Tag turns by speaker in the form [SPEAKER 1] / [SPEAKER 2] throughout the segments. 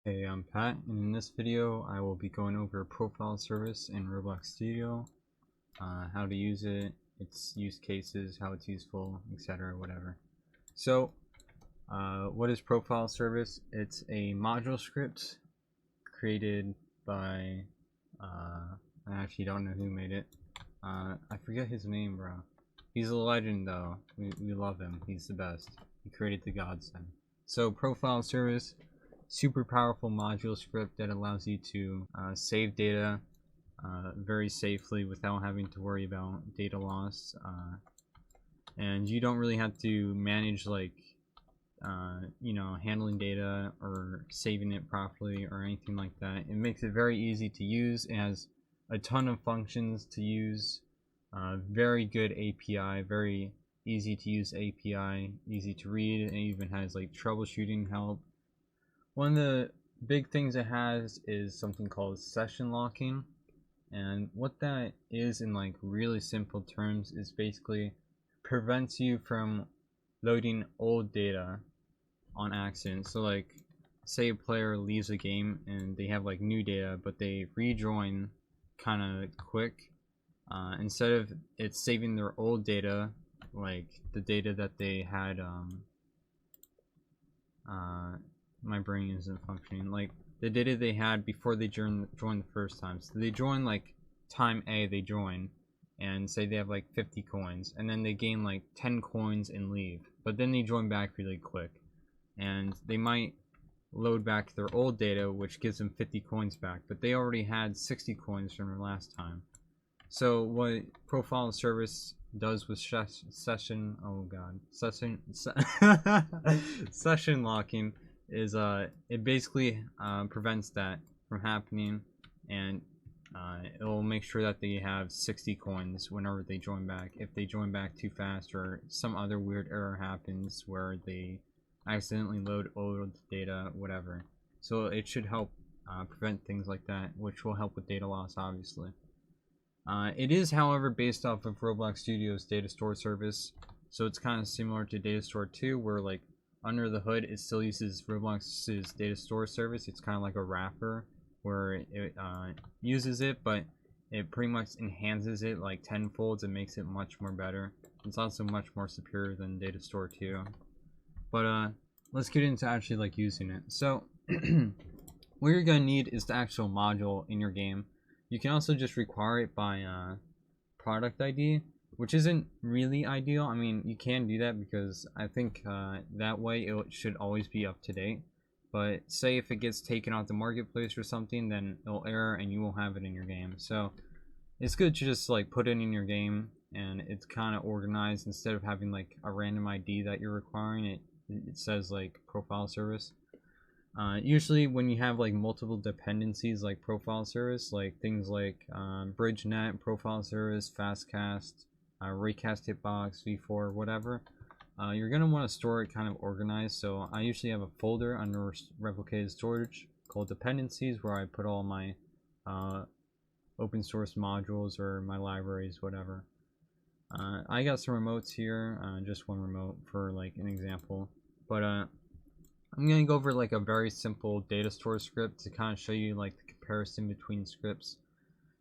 [SPEAKER 1] Hey, I'm Pat, and in this video I will be going over profile service in Roblox Studio, how to use it, its use cases, how it's useful, etc. whatever. So, what is profile service? It's a module script created by, I actually don't know who made it. I forget his name, bro. He's a legend though, we love him, he's the best. He created the godsend. So, profile service, super powerful module script that allows you to save data very safely without having to worry about data loss, and you don't really have to manage like handling data or saving it properly or anything like that. It makes it very easy to use. It has a ton of functions to use, very good API, very easy to use API, easy to read. It even has like troubleshooting help. One of the big things it has is something called session locking, and what that is in like really simple terms is basically prevents you from loading old data on accident. So like, say a player leaves a game and they have like new data but they rejoin kind of quick, instead of it saving their old data, like the data that they had, my brain isn't functioning, like the data they had before they joined the first time. So they join like time A, they join and say they have like 50 coins, and then they gain like 10 coins and leave, but then they join back really quick and they might load back their old data, which gives them 50 coins back, but they already had 60 coins from their last time. So what profile service does with session session locking is it basically prevents that from happening, and it'll make sure that they have 60 coins whenever they join back. If they join back too fast or some other weird error happens where they accidentally load old data, whatever. So it should help prevent things like that, which will help with data loss, obviously. It is, however, based off of Roblox Studio's data store service, so it's kind of similar to Data Store 2, where like under the hood it still uses Roblox's data store service. It's kind of like a wrapper where it uses it, but it pretty much enhances it like tenfold and makes it much more better. It's also much more superior than Data Store 2. But let's get into actually like using it. So what you're gonna need is the actual module in your game. You can also just require it by product ID, which isn't really ideal. I mean, you can do that because I think that way it should always be up to date. But say if it gets taken off the marketplace or something, then it'll error and you won't have it in your game. So it's good to just like put it in your game and it's kind of organized instead of having like a random ID that you're requiring. It says like profile service. Usually when you have like multiple dependencies like profile service, like things like BridgeNet, profile service, fastcast, raycast hitbox, v4, whatever, you're going to want to store it kind of organized. So I usually have a folder under replicated storage called dependencies where I put all my open source modules or my libraries, whatever. I got some remotes here, just one remote for like an example, but I'm going to go over like a very simple data store script to kind of show you like the comparison between scripts.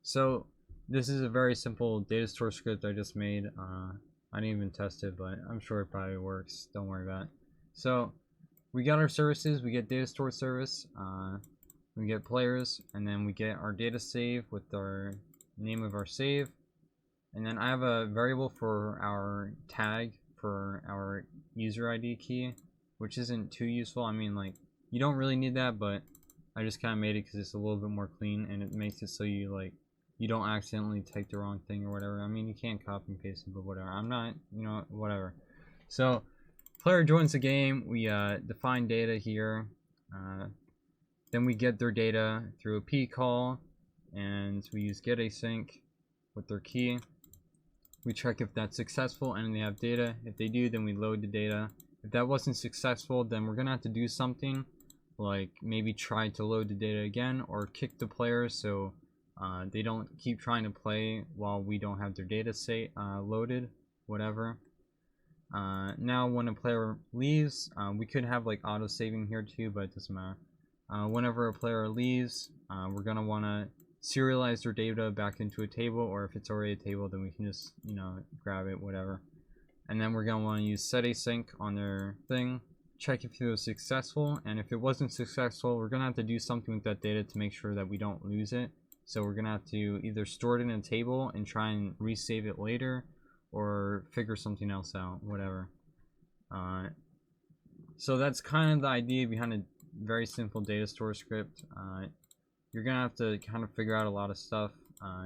[SPEAKER 1] So this is a very simple data store script I just made. I didn't even test it, but I'm sure it probably works. Don't worry about it. So we got our services. We get data store service. We get players, and then we get our data save with our name of our save. And then I have a variable for our tag for our user ID key, which isn't too useful. I mean, like, you don't really need that, but I just kind of made it because it's a little bit more clean and it makes it so you like you don't accidentally type the wrong thing or whatever. I mean, you can't copy and paste it, but whatever. I'm not, whatever. So player joins the game. We define data here. Then we get their data through a p call, and we use get async with their key. We check if that's successful and they have data. If they do, then we load the data. If that wasn't successful, then we're gonna have to do something like maybe try to load the data again or kick the players so they don't keep trying to play while we don't have their data loaded, whatever. Now when a player leaves, we could have like auto saving here too, but it doesn't matter. Whenever a player leaves, we're going to want to serialize their data back into a table, or if it's already a table, then we can just, you know, grab it, whatever. And then we're going to want to use set async on their thing, check if it was successful, and if it wasn't successful, we're going to have to do something with that data to make sure that we don't lose it. So we're going to have to either store it in a table and try and resave it later, or figure something else out, whatever. So that's kind of the idea behind a very simple data store script. You're gonna have to kind of figure out a lot of stuff.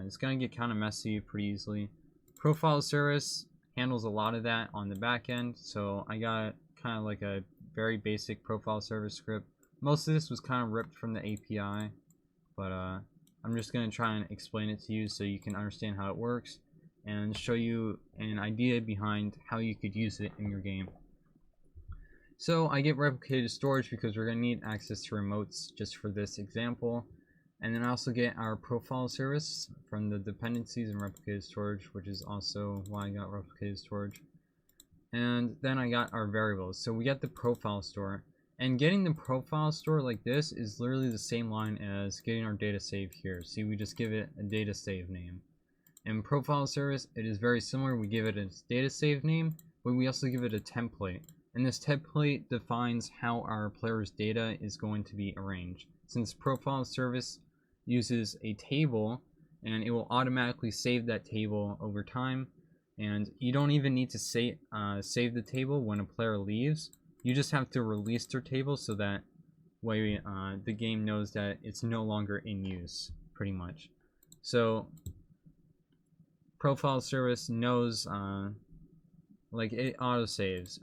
[SPEAKER 1] It's gonna get kind of messy pretty easily. Profile service handles a lot of that on the back end, so I got kind of like a very basic profile service script. Most of this was kind of ripped from the API, but I'm just gonna try and explain it to you so you can understand how it works and show you an idea behind how you could use it in your game. So I get replicated storage because we're going to need access to remotes just for this example. And then I also get our profile service from the dependencies and replicated storage, which is also why I got replicated storage. And then I got our variables. So we get the profile store. And getting the profile store like this is literally the same line as getting our data save here. See, we just give it a data save name. In profile service, it is very similar. We give it a data save name, but we also give it a template. And this template defines how our player's data is going to be arranged. Since profile service uses a table, and it will automatically save that table over time, and you don't even need to save the table when a player leaves. You just have to release their table so that way the game knows that it's no longer in use, pretty much. So profile service knows like it auto saves.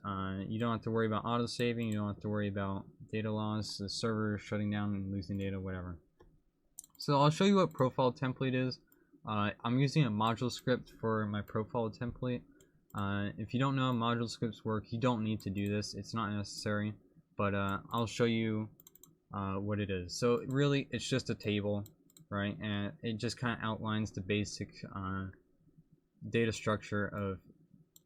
[SPEAKER 1] You don't have to worry about auto saving. You don't have to worry about data loss, the server shutting down and losing data, whatever. So I'll show you what profile template is. I'm using a module script for my profile template. If you don't know how module scripts work, you don't need to do this. It's not necessary, but I'll show you what it is. So really, it's just a table, right? And it just kind of outlines the basic data structure of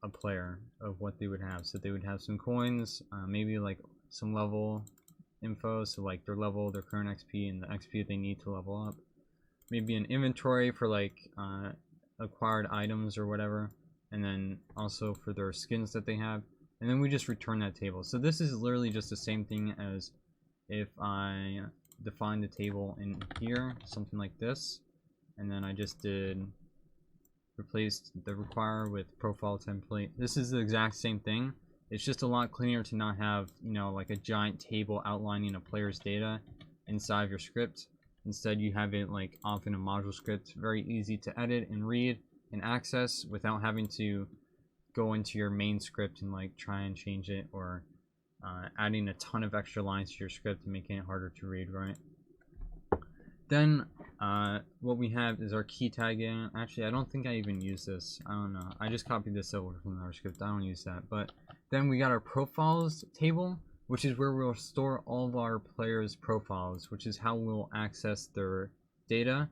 [SPEAKER 1] a player, of what they would have. So they would have some coins, maybe like some level info, so like their level, their current XP, and the XP they need to level up. Maybe an inventory for like acquired items or whatever, and then also for their skins that they have, and then we just return that table. So this is literally just the same thing as if I define the table in here, something like this, and then I just did replaced the require with profile template. This is the exact same thing. It's just a lot cleaner to not have, you know, like a giant table outlining a player's data inside your script. Instead, you have it like off in a module script, very easy to edit and read and access without having to go into your main script and like try and change it, or adding a ton of extra lines to your script and making it harder to read, right? Then what we have is our key tagging. Actually, I don't think I even use this. I don't know. I just copied this over from our script. I don't use that. But then we got our profiles table, which is where we'll store all of our players' profiles, which is how we'll access their data,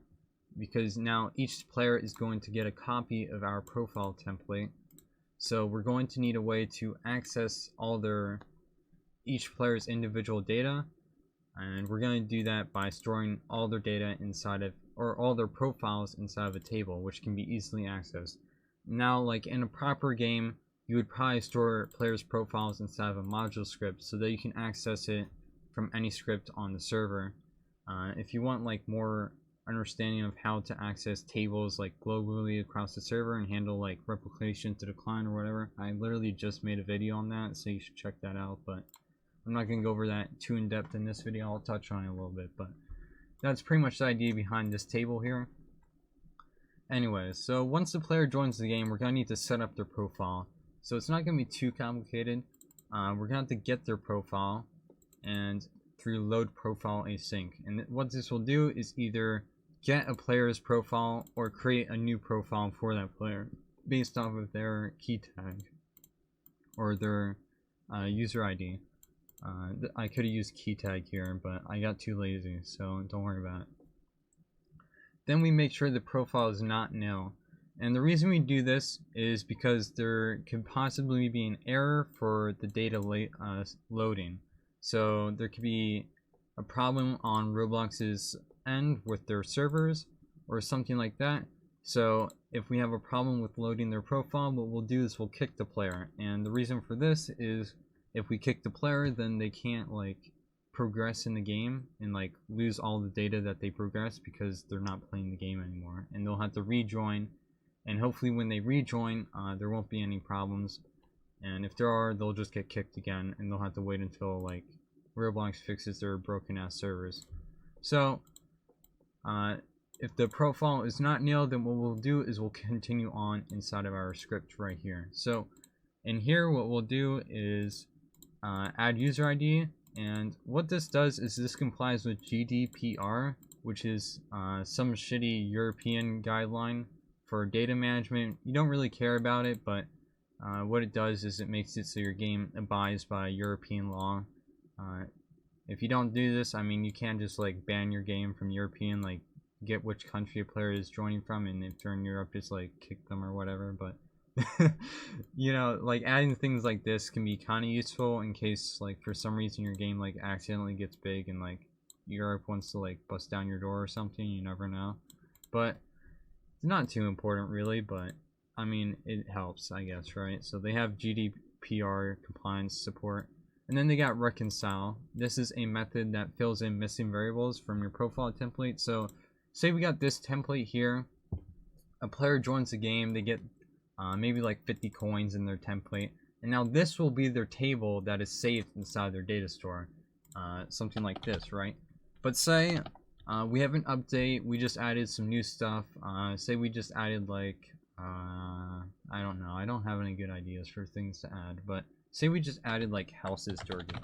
[SPEAKER 1] because now each player is going to get a copy of our profile template. So we're going to need a way to access each player's individual data. And we're going to do that by storing all their data inside of, or all their profiles inside of a table, which can be easily accessed. Now, like in a proper game, you would probably store players' profiles inside of a module script so that you can access it from any script on the server. If you want like more understanding of how to access tables like globally across the server and handle like replication to decline or whatever, I literally just made a video on that, so you should check that out. But I'm not going to go over that too in depth in this video. I'll touch on it a little bit, but that's pretty much the idea behind this table here. Anyways, so once the player joins the game, we're going to need to set up their profile. So it's not going to be too complicated. We're going to have to get their profile and through load profile async. And what this will do is either get a player's profile or create a new profile for that player based off of their key tag or their user ID. I could have used key tag here, but I got too lazy, so don't worry about it. Then we make sure the profile is not nil. And the reason we do this is because there could possibly be an error for the data loading. So there could be a problem on Roblox's end with their servers or something like that. So if we have a problem with loading their profile, what we'll do is we'll kick the player. And the reason for this is if we kick the player, then they can't like progress in the game and like lose all the data that they progress because they're not playing the game anymore, and they'll have to rejoin. And hopefully when they rejoin, there won't be any problems, and if there are, they'll just get kicked again, and they'll have to wait until like Roblox fixes their broken ass servers. So if the profile is not nailed, then what we'll do is we'll continue on inside of our script right here. So in here, what we'll do is add user ID, and what this does is this complies with GDPR, which is some shitty European guideline for data management. You don't really care about it, but what it does is it makes it so your game abides by European law. If you don't do this, I mean, you can't just like ban your game from European, like get which country a player is joining from, and if they're in Europe, just like kick them or whatever. But you know, like adding things like this can be kind of useful in case like for some reason your game like accidentally gets big and like Europe wants to like bust down your door or something. You never know. But it's not too important really, but I mean, it helps, I guess, right? So they have GDPR compliance support. And then they got reconcile. This is a method that fills in missing variables from your profile template. So say we got this template here. A player joins the game. They get maybe like 50 coins in their template. And now this will be their table that is saved inside their data store. Something like this, right? But say we have an update. We just added some new stuff. Say we just added like, I don't know. I don't have any good ideas for things to add. But say we just added like houses to our game,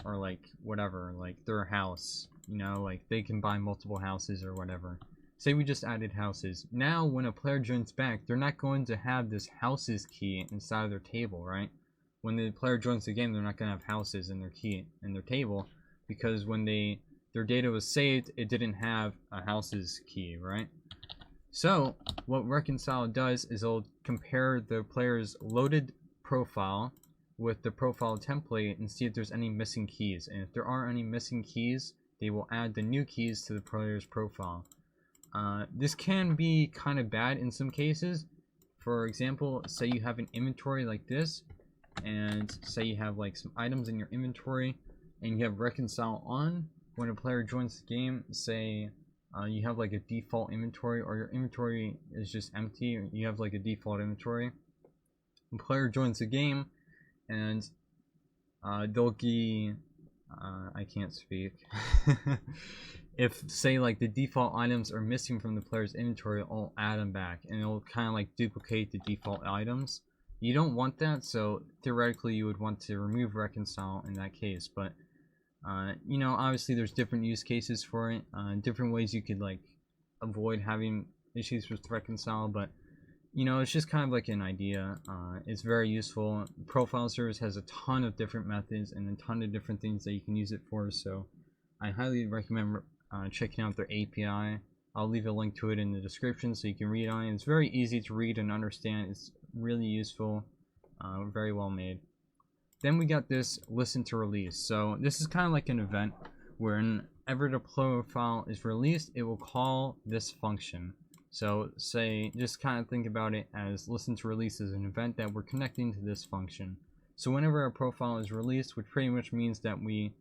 [SPEAKER 1] or like whatever, like their house, you know, like they can buy multiple houses or whatever. Say we just added houses. Now when a player joins back, they're not going to have this houses key inside of their table, right? When the player joins the game, they're not going to have houses in their key in their table, because when their data was saved, it didn't have a houses key, right? So what reconcile does is it'll compare the player's loaded profile with the profile template and see if there's any missing keys, and if there are any missing keys, they will add the new keys to the player's profile. This can be kind of bad in some cases. For example, say you have an inventory like this, and say you have like some items in your inventory and you have reconcile on. When a player joins the game, say you have like a default inventory, or your inventory is just empty, or you have like a default inventory. The player joins the game, and they'll be I can't speak. If say like the default items are missing from the player's inventory, I'll add them back, and it'll kind of like duplicate the default items. You don't want that, so theoretically you would want to remove reconcile in that case. But you know, obviously there's different use cases for it, different ways you could like avoid having issues with reconcile. But you know, it's just kind of like an idea. It's very useful. Profile service has a ton of different methods and a ton of different things that you can use it for, so I highly recommend checking out their API. I'll leave a link to it in the description so you can read on it. It's very easy to read and understand. It's really useful, very well made. Then we got this listen to release. So this is kind of like an event whenever the profile is released, it will call this function. So say, just kind of think about it as listen to release as an event that we're connecting to this function. So whenever a profile is released, which pretty much means that we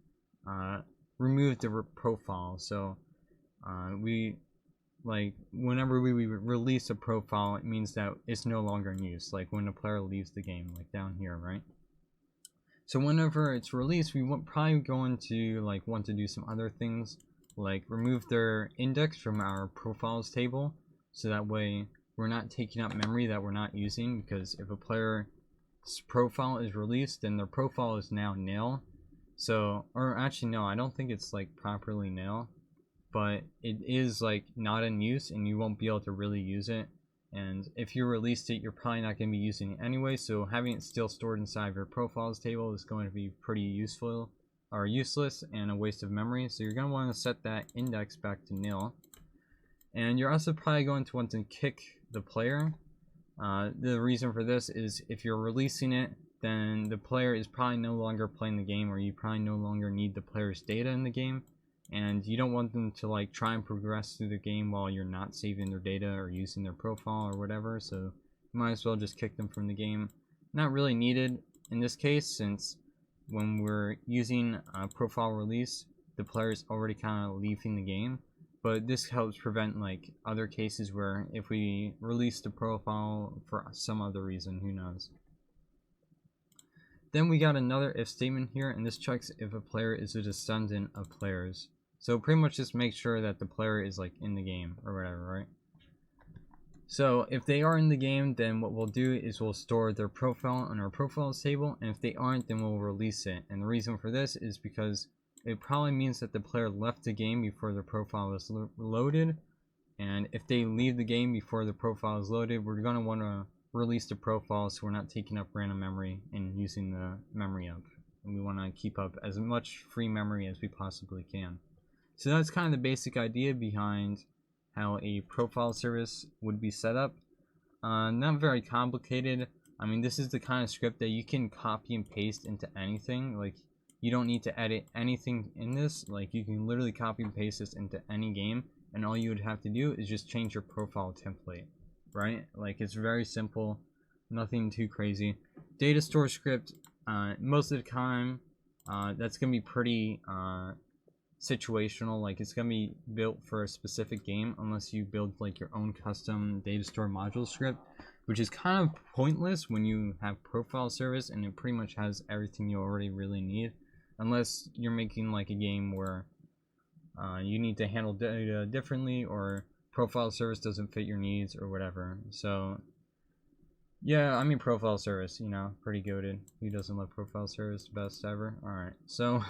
[SPEAKER 1] remove the profile. So we like whenever we release a profile, it means that it's no longer in use. Like when a player leaves the game, like down here, right? So whenever it's released, we probably going to like want to do some other things, like remove their index from our profiles table. So that way we're not taking up memory that we're not using, because if a player's profile is released, then their profile is now nil. So, or actually no, I don't think it's like properly nil, but it is like not in use and you won't be able to really use it. And if you released it, you're probably not going to be using it anyway, so having it still stored inside of your profiles table is going to be pretty useful, or useless, and a waste of memory. So you're going to want to set that index back to nil. And you're also probably going to want to kick the player. The reason for this is if you're releasing it then the player is probably no longer playing the game, or you probably no longer need the player's data in the game, and you don't want them to like try and progress through the game while you're not saving their data or using their profile or whatever. So you might as well just kick them from the game. Not really needed in this case, since when we're using profile release, the player is already kind of leaving the game. But this helps prevent like other cases where if we release the profile for some other reason, who knows. Then we got another if statement here, and this checks if a player is a descendant of players. So pretty much just make sure that the player is like in the game or whatever, right? So if they are in the game, then what we'll do is we'll store their profile in our profiles table, and if they aren't, then we'll release it. And the reason for this is because it probably means that the player left the game before the profile was loaded, and if they leave the game before the profile is loaded, we're going to want to release the profile so we're not taking up random memory and using the memory up. And we want to keep up as much free memory as we possibly can. So that's kind of the basic idea behind how a profile service would be set up. Not very complicated. I mean, this is the kind of script that you can copy and paste into anything. Like, you don't need to edit anything in this. Like, you can literally copy and paste this into any game, and all you would have to do is just change your profile template, right? Like, it's very simple, nothing too crazy. Data store script, most of the time, that's gonna be pretty situational. Like, it's gonna be built for a specific game unless you build like your own custom data store module script, which is kind of pointless when you have profile service and it pretty much has everything you already really need, unless you're making like a game where you need to handle data differently, or profile service doesn't fit your needs or whatever. So yeah, I mean, profile service, you know, pretty goated. Who doesn't love profile service? Best ever. Alright, so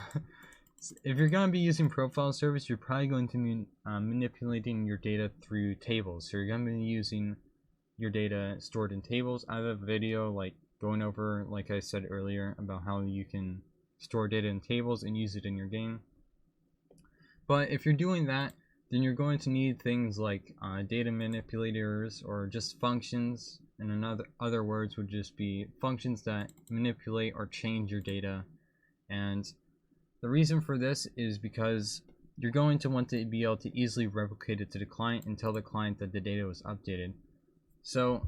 [SPEAKER 1] if you're going to be using profile service, you're probably going to be manipulating your data through tables. So you're going to be using your data stored in tables. I have a video like going over, like I said earlier, about how you can store data in tables and use it in your game. But if you're doing that, then you're going to need things like data manipulators, or just functions. And in other words would just be functions that manipulate or change your data. And the reason for this is because you're going to want to be able to easily replicate it to the client and tell the client that the data was updated. So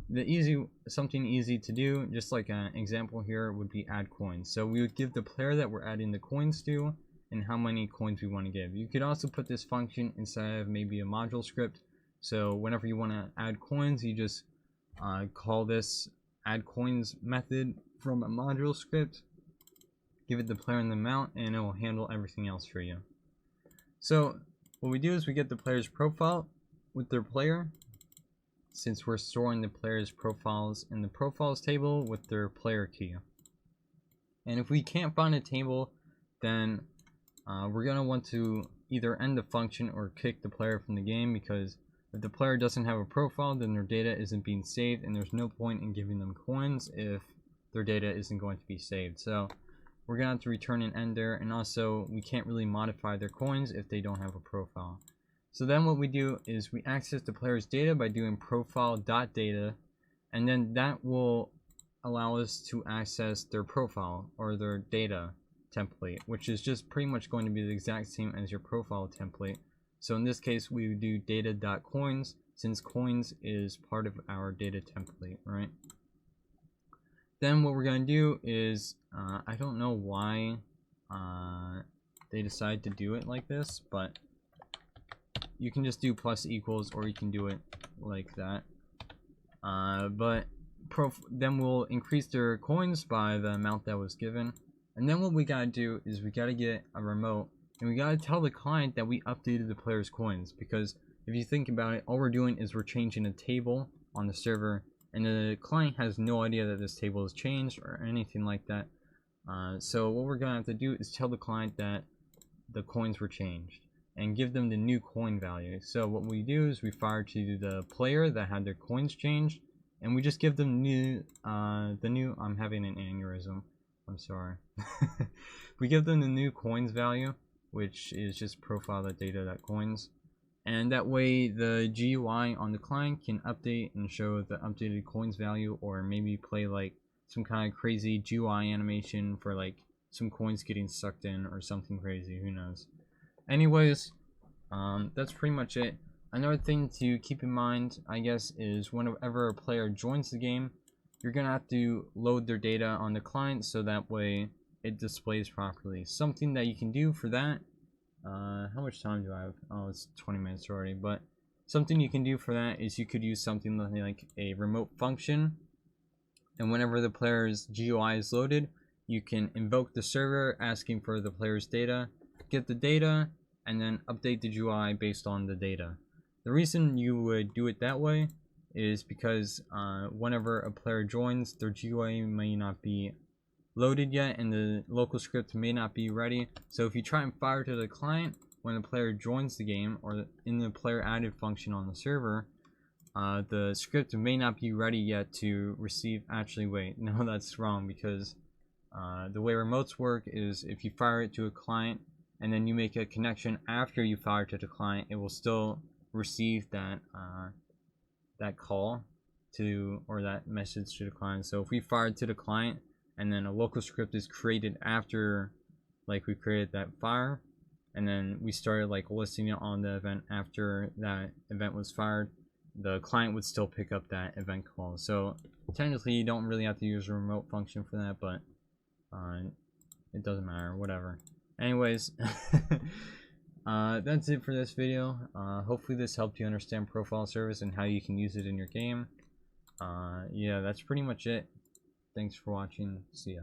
[SPEAKER 1] something easy to do, just like an example here, would be add coins. So we would give the player that we're adding the coins to and how many coins we want to give. You could also put this function inside of maybe a module script. So whenever you want to add coins, you just call this add coins method from a module script, give it the player and the amount, and it will handle everything else for you. So what we do is we get the player's profile with their player, since we're storing the player's profiles in the profiles table with their player key. And if we can't find a table, then we're going to want to either end the function or kick the player from the game, because if the player doesn't have a profile, then their data isn't being saved, and there's no point in giving them coins if their data isn't going to be saved. So we're going to have to return an end there, and also we can't really modify their coins if they don't have a profile. So then what we do is we access the player's data by doing profile.data, and then that will allow us to access their profile or their data template, which is just pretty much going to be the exact same as your profile template. So in this case, we would do data.coins, since coins is part of our data template, right? Then what we're going to do is, I don't know why they decide to do it like this, but you can just do plus equals, or you can do it like that. Then we'll increase their coins by the amount that was given. And then what we gotta do is we gotta get a remote, and we gotta tell the client that we updated the player's coins, because if you think about it, all we're doing is we're changing a table on the server, and the client has no idea that this table has changed or anything like that. So what we're gonna have to do is tell the client that the coins were changed and give them the new coin value. So what we do is we fire to the player that had their coins changed, and we just give them I'm having an aneurysm, I'm sorry. We give them the new coins value, which is just profile.data.coins, and that way the GUI on the client can update and show the updated coins value, or maybe play like some kind of crazy GUI animation for like some coins getting sucked in or something crazy, who knows. Anyways, that's pretty much it. Another thing to keep in mind, I guess, is whenever a player joins the game, you're gonna have to load their data on the client so that way it displays properly. Something that you can do for that, how much time do I have? Oh, it's 20 minutes already, but something you can do for that is you could use something like a remote function, and whenever the player's GUI is loaded, you can invoke the server asking for the player's data, get the data, and then update the GUI based on the data. The reason you would do it that way is because whenever a player joins, their GUI may not be loaded yet and the local script may not be ready. So if you try and fire to the client when the player joins the game, or in the player added function on the server, the script may not be ready yet to receive. Actually, wait, no, that's wrong, because the way remotes work is if you fire it to a client and then you make a connection after you fire to the client, it will still receive that that call to, or that message to the client. So if we fired to the client and then a local script is created after, like, we created that fire, and then we started like listing it on the event after that event was fired, the client would still pick up that event call. So technically you don't really have to use a remote function for that, but it doesn't matter, whatever. Anyways, that's it for this video. Hopefully this helped you understand profile service and how you can use it in your game. Yeah, that's pretty much it. Thanks for watching. See ya.